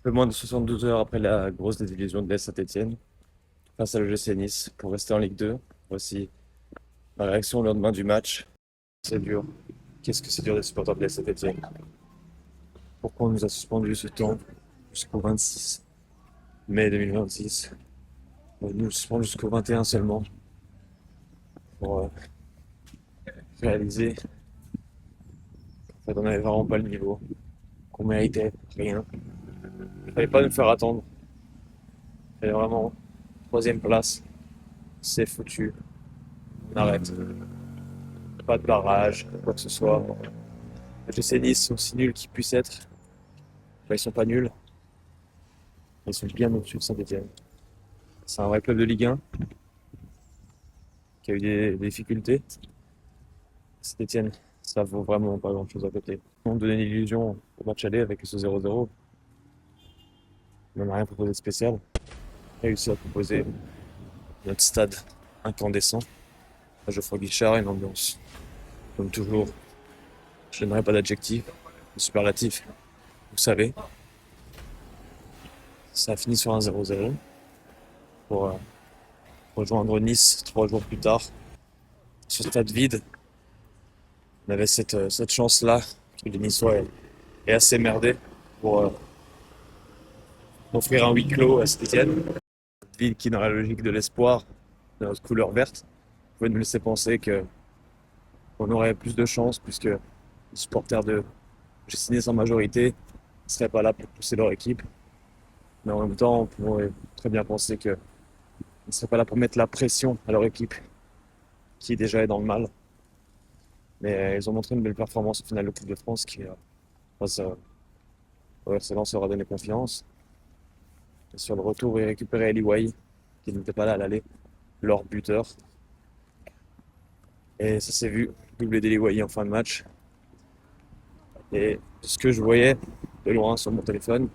peu moins de 72 heures après la grosse désillusion de l'AS Saint-Etienne face à l'OGC Nice pour rester en Ligue 2. Voici ma réaction au lendemain du match. C'est dur. Qu'est-ce que c'est dur d'être supporter de l'AS Saint-Etienne. Pourquoi on nous a suspendu ce temps jusqu'au 26 mai 2026? On nous suspend jusqu'au 21 seulement pour réaliser qu'en fait on n'avait vraiment pas le niveau, qu'on méritait rien. Il fallait pas nous faire attendre. Il fallait vraiment troisième place. C'est foutu. On arrête. Pas de barrage, quoi que ce soit. Les GC Nice sont si nuls qu'ils puissent être. Enfin, ils sont pas nuls. Ils sont bien au-dessus de Saint-Etienne. C'est un vrai club de Ligue 1 qui a eu des difficultés. Saint-Etienne, ça vaut vraiment pas grand-chose à côté. On donnait l'illusion au match aller avec ce 0-0. On n'a rien proposé de spécial. On a réussi à proposer notre stade incandescent à Geoffroy Guichard et une ambiance. Comme toujours, je n'aurai pas d'adjectif, de superlatif. Vous savez, ça a fini sur un 0-0 pour rejoindre Nice 3 jours plus tard. Ce stade vide, on avait cette chance-là que les Niçois aient assez merdé pour offrir un huis clos à Saint-Etienne. Une ville qui, dans la logique de l'espoir, de notre couleur verte, pouvait nous laisser penser qu'on aurait plus de chance puisque les supporters de GC en majorité ne seraient pas là pour pousser leur équipe. Mais en même temps, on pourrait très bien penser qu'ils ne seraient pas là pour mettre la pression à leur équipe qui déjà est dans le mal. Mais ils ont montré une belle performance au final de Coupe de France qui, grâce au RC Lens, leur a donné confiance. Et sur le retour, ils récupéraient Eli Wahi, qui n'était pas là à l'aller, leur buteur. Et ça s'est vu, doublé d'Eli Wahi en fin de match. Et ce que je voyais de loin sur mon téléphone,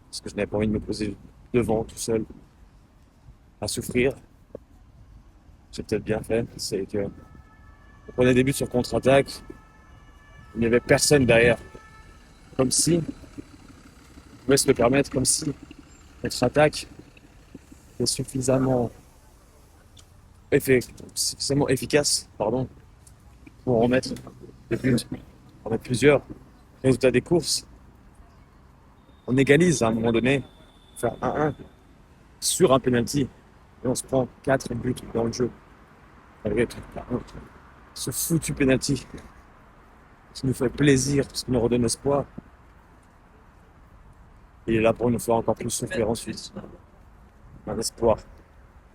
parce que je n'avais pas envie de me poser devant tout seul à souffrir, j'ai peut-être bien fait, c'est que on prenait des buts sur contre-attaque, il n'y avait personne derrière. Comme si, on pouvait se le permettre, comme si notre attaque était suffisamment efficace, pardon, pour en mettre des buts, en mettre plusieurs. Résultat des courses, on égalise à un moment donné, faire 1-1 sur un penalty, et on se prend 4 buts dans le jeu, malgré tout. Ce foutu penalty qui nous fait plaisir, parce qu'il nous redonne espoir, il est là pour nous faire encore plus souffrir ensuite. Un espoir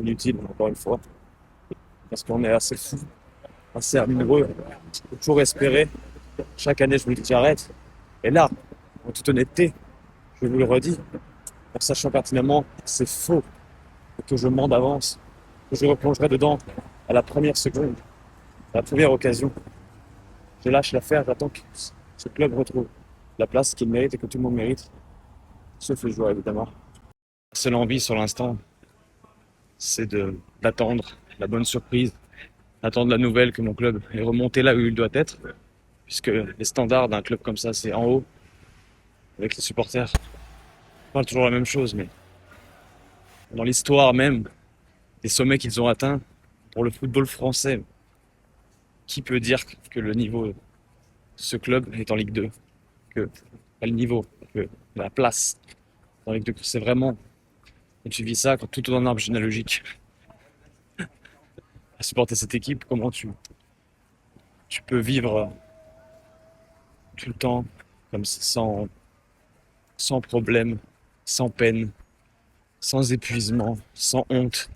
inutile, encore une fois, parce qu'on est assez fou, assez amoureux, faut toujours espérer. Chaque année, je me dis j'arrête. Et là, en toute honnêteté, je vous le redis, en sachant pertinemment que c'est faux, et que je mens d'avance, que je replongerai dedans à la première seconde, à la première occasion. Je lâche l'affaire, j'attends que ce club retrouve la place qu'il mérite et que tout le monde mérite, sauf les joueurs évidemment. La seule envie sur l'instant, c'est d'attendre la bonne surprise, d'attendre la nouvelle que mon club est remonté là où il doit être, puisque les standards d'un club comme ça, c'est en haut, avec les supporters. On parle toujours la même chose, mais dans l'histoire même des sommets qu'ils ont atteints pour le football français, qui peut dire que le niveau de ce club est en Ligue 2, que pas le niveau, que la place dans Ligue 2, que c'est vraiment, quand tu vis ça, quand tout est dans un arbre généalogique, à supporter cette équipe, comment tu peux vivre tout le temps comme sans problème, sans peine, sans épuisement, sans honte.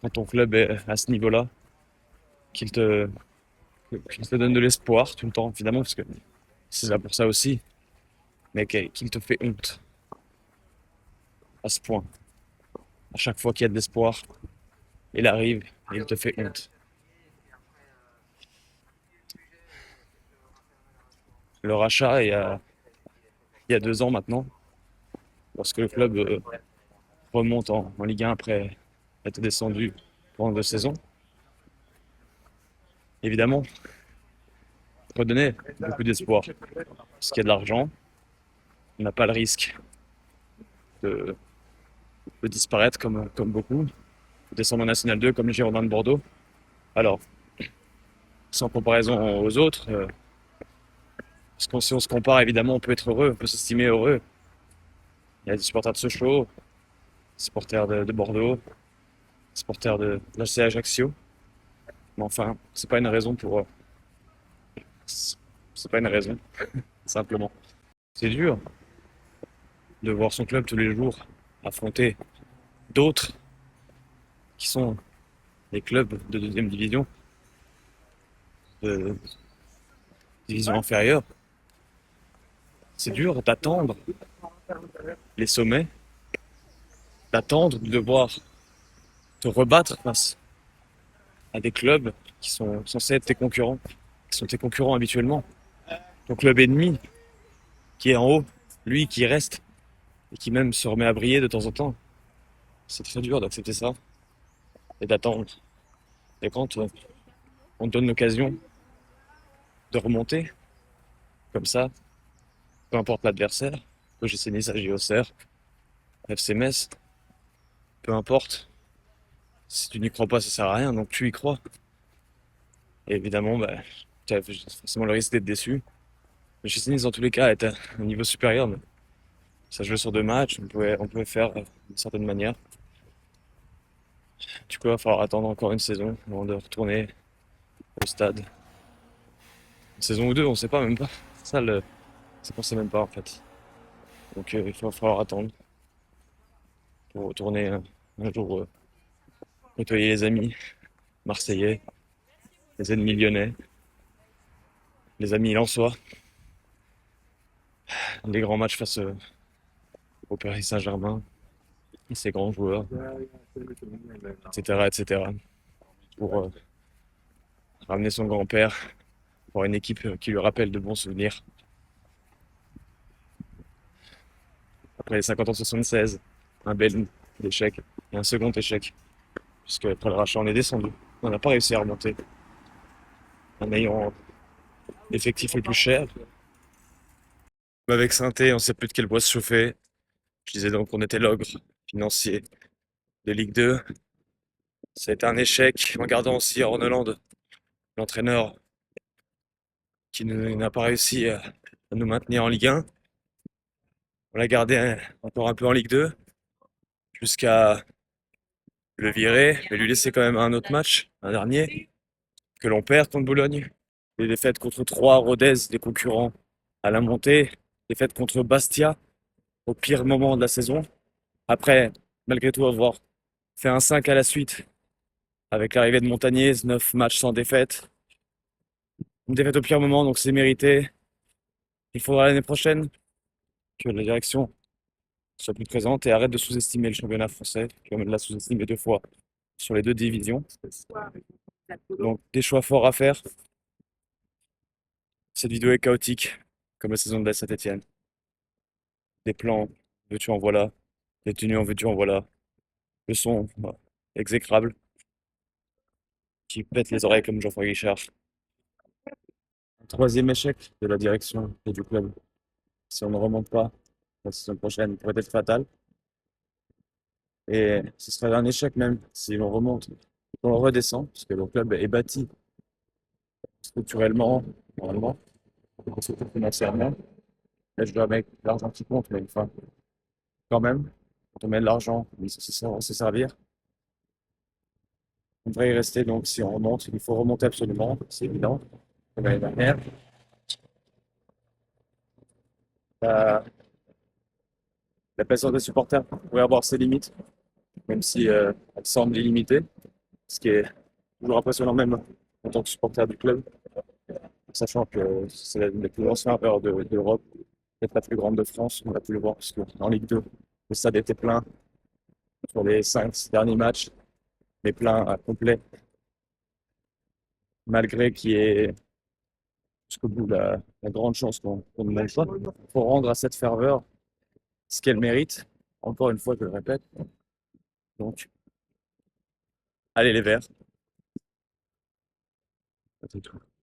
Quand ton club est à ce niveau-là, qu'il te, qu'il te donne de l'espoir tout le temps, évidemment, parce que c'est là pour ça aussi, mais qu'il te fait honte à ce point. À chaque fois qu'il y a de l'espoir, il arrive et il te fait honte. Le rachat, il y a 2 ans maintenant, lorsque le club remonte en Ligue 1 après être descendu pendant 2 saisons. Évidemment, redonner beaucoup d'espoir. Parce qu'il y a de l'argent, on n'a pas le risque de, de disparaître comme beaucoup, de descendre en National 2 comme les Girondins de Bordeaux. Alors, sans comparaison aux autres, parce que si on se compare, évidemment, on peut être heureux, on peut s'estimer heureux. Il y a des supporters de Sochaux, des supporters de Bordeaux, des supporters de l'HC Ajaccio. Mais enfin, c'est pas une raison pour. C'est pas une raison, simplement. C'est dur de voir son club tous les jours affronter d'autres qui sont des clubs de deuxième division, de division inférieure. C'est dur d'attendre les sommets, d'attendre de devoir te rebattre face à des clubs qui sont censés être tes concurrents, qui sont tes concurrents habituellement. Ton club ennemi, qui est en haut, lui qui reste, et qui même se remet à briller de temps en temps. C'est très dur d'accepter ça et d'attendre. Et quand on te donne l'occasion de remonter, comme ça, peu importe l'adversaire, OGC Nice, AG Auxerre, FC Metz, peu importe, si tu n'y crois pas, ça sert à rien, donc tu y crois. Et évidemment, bah, tu as forcément le risque d'être déçu. OGC Nice, dans tous les cas, est à un niveau supérieur, mais ça jouait sur 2 matchs, on pouvait faire d'une certaine manière. Du coup, il va falloir attendre encore une saison avant de retourner au stade. Une saison ou deux, on sait pas même pas. C'est ça c'est qu'on sait même pas en fait. Donc il va falloir attendre pour retourner un jour côtoyer les amis marseillais, les ennemis lyonnais, les amis lensois, les grands matchs face au Paris Saint-Germain, et ses grands joueurs, etc., etc. Pour ramener son grand-père, pour une équipe qui lui rappelle de bons souvenirs. Après les 50 ans de 76, un bel échec et un second échec, puisque après le rachat, on est descendu. On n'a pas réussi à remonter en ayant l'effectif le plus cher. Avec Saint-Étienne, on sait plus de quel bois se chauffer. Je disais donc qu'on était l'ogre financier de Ligue 2. Ça a été un échec en gardant aussi Orneland, l'entraîneur qui n'a pas réussi à nous maintenir en Ligue 1. On l'a gardé encore un peu en Ligue 2 jusqu'à le virer, mais lui laisser quand même un autre match, un dernier, que l'on perd contre Boulogne. Des défaites contre 3, Rodez, des concurrents à la montée. Défaite contre Bastia au pire moment de la saison. Après, malgré tout, avoir fait un 5 à la suite avec l'arrivée de Montagnier, 9 matchs sans défaite. Une défaite au pire moment, donc c'est mérité. Il faudra l'année prochaine que la direction soit plus présente et arrête de sous-estimer le championnat français, comme elle l'a sous-estimé 2 fois sur les 2 divisions. Donc des choix forts à faire. Cette vidéo est chaotique, comme la saison de la Saint-Etienne. Des plans, veux-tu en voilà. Des tenues en veux-tu en voilà. Le son, bah, exécrable, qui pète les oreilles comme Geoffroy Guichard. Un troisième échec de la direction et du club. Si on ne remonte pas la saison prochaine, pourrait être fatal. Et ce serait un échec même si l'on remonte, on redescend, parce que le club est bâti structurellement, normalement, surtout financièrement. Là, je dois mettre l'argent qui compte, mais enfin, quand même, quand on met de l'argent, il faut se servir. On devrait y rester, donc si on remonte, il faut remonter absolument, c'est évident, comme l'année dernière. La, la patience des supporters pourrait avoir ses limites, même si elle semble illimitée, ce qui est toujours impressionnant même en tant que supporter du club, sachant que c'est la plus grande ferveur d'Europe, peut-être la plus grande de France, on a pu le voir, parce qu'en Ligue 2, le stade était plein sur les 5 derniers matchs, mais plein à complet, malgré qu'il y ait jusqu'au bout la grande chance qu'on ne mange pas. Il faut rendre à cette ferveur ce qu'elle mérite, encore une fois, je le répète. Donc, allez les Verts, c'est tout.